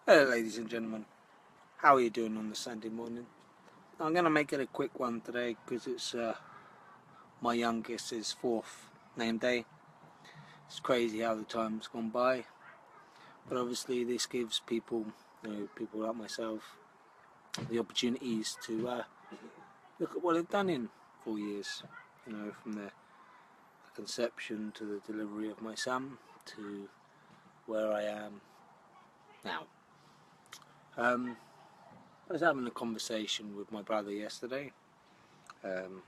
Hello ladies and gentlemen, how are you doing on the Sunday morning? I'm going to make it a quick one today because it's my youngest's 4th name day. It's crazy how the time's gone by, but obviously this gives people, people like myself, the opportunities to look at what they've done in 4 years, from the conception to the delivery of my son to where I am now. I was having a conversation with my brother yesterday.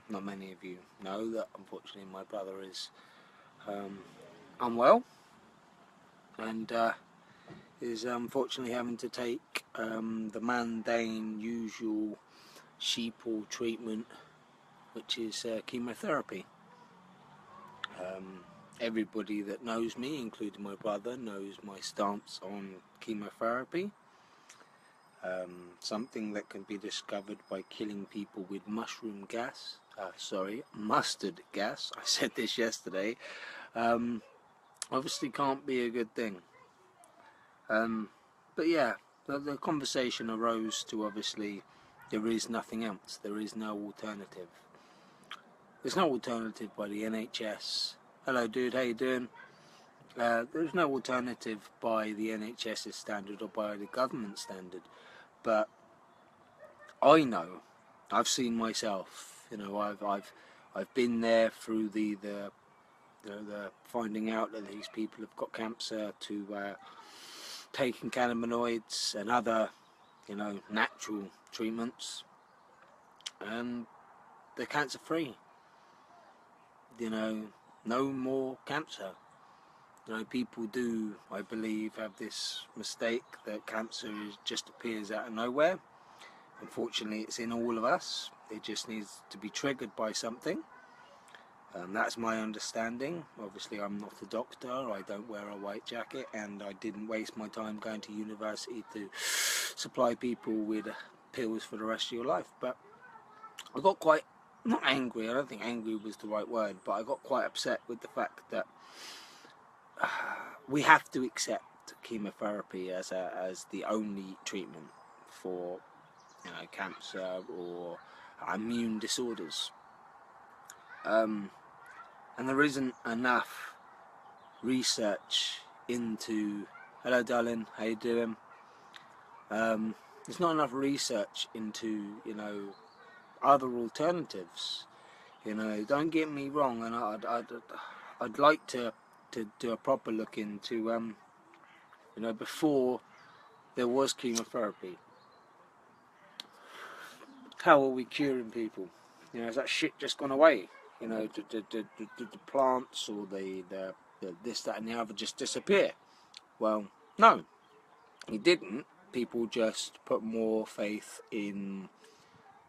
Not many of you know that unfortunately my brother is unwell and is unfortunately having to take the mundane, usual sheeple treatment, which is chemotherapy. Everybody that knows me, including my brother, knows my stance on chemotherapy. Something that can be discovered by killing people with mustard gas. I said this yesterday. Obviously can't be a good thing. But yeah, the conversation arose to obviously there is nothing else. There is no alternative. There's no alternative by the NHS. Hello dude, how you doing? There's no alternative by the NHS's standard or by the government standard. But I know, I've seen myself. I've been there through the finding out that these people have got cancer, to taking cannabinoids and other, natural treatments, and they're cancer free. No more cancer. People do, I believe, have this mistake that cancer just appears out of nowhere. Unfortunately, it's in all of us. It just needs to be triggered by something. That's my understanding. Obviously, I'm not a doctor. I don't wear a white jacket, and I didn't waste my time going to university to supply people with pills for the rest of your life. But I got quite, not angry, I don't think angry was the right word, but I got quite upset with the fact that we have to accept chemotherapy as the only treatment for cancer or immune disorders, and there isn't enough research into. Hello darling, how you doing? There's not enough research into other alternatives. Don't get me wrong, and I'd like to do a proper look into before there was chemotherapy, how are we curing people? Has that shit just gone away? Did the plants or the this, that and the other just disappear? Well, no, it didn't. People just put more faith in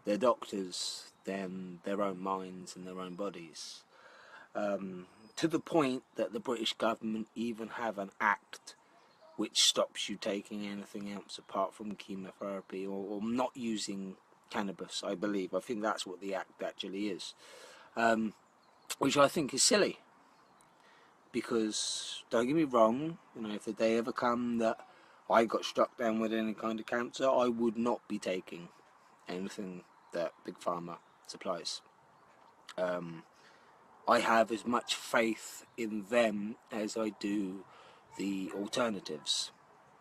their doctors than their own minds and their own bodies. To the point that the British government even have an act which stops you taking anything else apart from chemotherapy, or not using cannabis, I believe. I think that's what the act actually is, which I think is silly, because don't get me wrong, if the day ever come that I got struck down with any kind of cancer, I would not be taking anything that Big Pharma supplies. I have as much faith in them as I do the alternatives.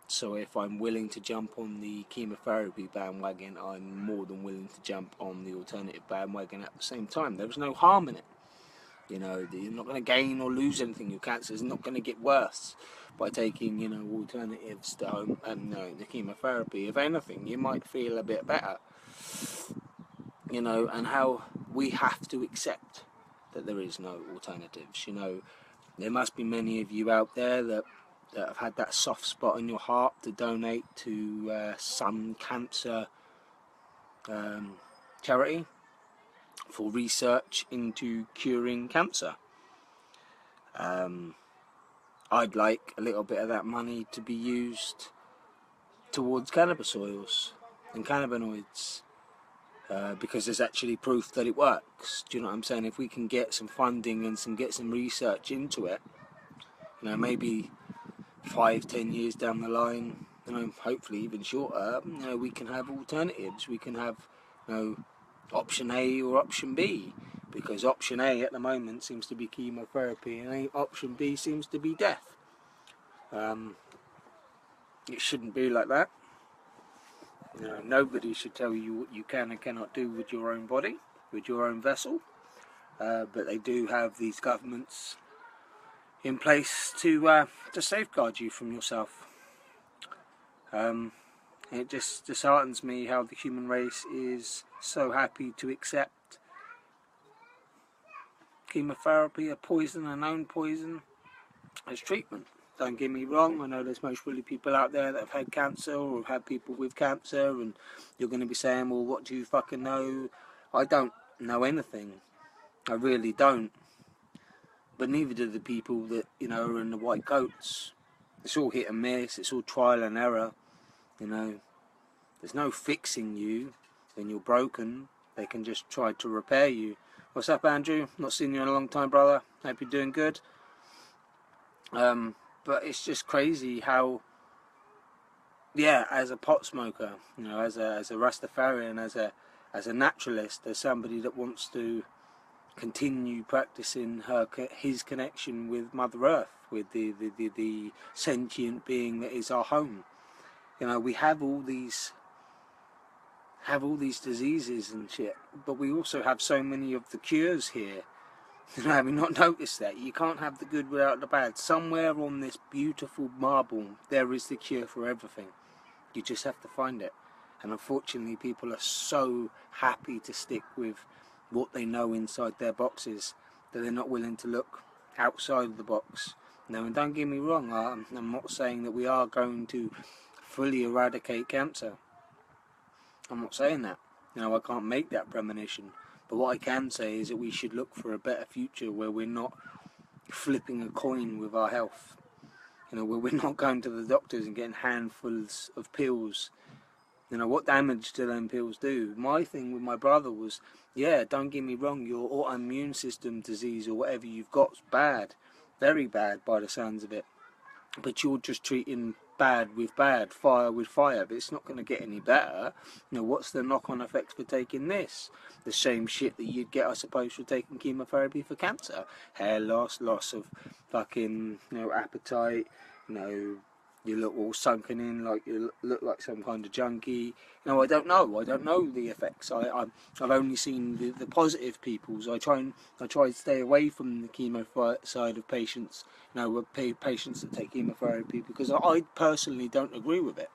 So if I'm willing to jump on the chemotherapy bandwagon, I'm more than willing to jump on the alternative bandwagon at the same time. There's no harm in it. You're not going to gain or lose anything. Your cancer is not going to get worse by taking, alternatives to the chemotherapy. If anything, you might feel a bit better. And how we have to accept that there is no alternatives. There must be many of you out there that have had that soft spot in your heart to donate to some cancer charity for research into curing cancer. I'd like a little bit of that money to be used towards cannabis oils and cannabinoids, because there's actually proof that it works. Do you know what I'm saying? If we can get some funding and get some research into it, maybe 5-10 years down the line, hopefully even shorter, we can have alternatives. We can have, option A or option B, because option A at the moment seems to be chemotherapy, and option B seems to be death. It shouldn't be like that. Nobody should tell you what you can and cannot do with your own body, with your own vessel. But they do have these governments in place to safeguard you from yourself. It just disheartens me how the human race is so happy to accept chemotherapy, a poison, a known poison, as treatment. Don't get me wrong, I know there's most really people out there that have had cancer or have had people with cancer, and you're going to be saying, well, what do you fucking know? I don't know anything. I really don't. But neither do the people that, are in the white coats. It's all hit and miss, it's all trial and error. There's no fixing you when you're broken. They can just try to repair you. What's up, Andrew? Not seen you in a long time, brother. Hope you're doing good. But it's just crazy how, as a pot smoker, as a Rastafarian, as a naturalist, as somebody that wants to continue practicing his connection with Mother Earth, with the sentient being that is our home. We have all these diseases and shit, but we also have so many of the cures here. Have you not noticed that? You can't have the good without the bad. Somewhere on this beautiful marble, there is the cure for everything. You just have to find it. And unfortunately, people are so happy to stick with what they know inside their boxes that they're not willing to look outside of the box. And don't get me wrong, I'm not saying that we are going to fully eradicate cancer. I'm not saying that. I can't make that premonition. But what I can say is that we should look for a better future where we're not flipping a coin with our health. Where we're not going to the doctors and getting handfuls of pills. What damage do them pills do? My thing with my brother was, don't get me wrong, your autoimmune system disease or whatever you've got's bad. Very bad by the sounds of it. But you're just treating bad with bad, fire with fire, but it's not going to get any better. What's the knock-on effects for taking this? The same shit that you'd get, I suppose, for taking chemotherapy for cancer. Hair loss, loss of fucking, appetite, you look all sunken in, like you look like some kind of junkie. I don't know the effects. I've only seen the positive people's. I try to stay away from the chemo side of patients, patients that take chemotherapy, because I personally don't agree with it.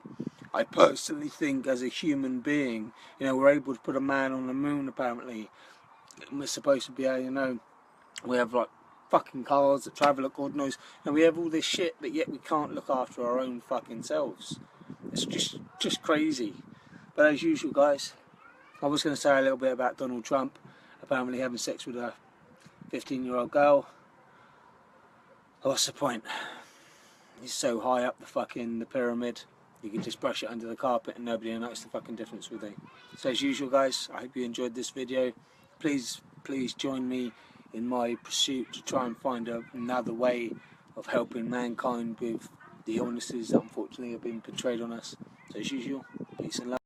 I personally think, as a human being, we're able to put a man on the moon, apparently. We're supposed to be able, we have like fucking cars that travel at God knows, and we have all this shit, but yet we can't look after our own fucking selves. It's just crazy. But as usual, guys, I was going to say a little bit about Donald Trump apparently having sex with a 15-year-old girl. What's the point? He's so high up the pyramid, you can just brush it under the carpet and nobody will notice the fucking difference, will they? So as usual, guys, I hope you enjoyed this video. Please join me in my pursuit to try and find another way of helping mankind with the illnesses that unfortunately have been portrayed on us. So as usual, peace and love.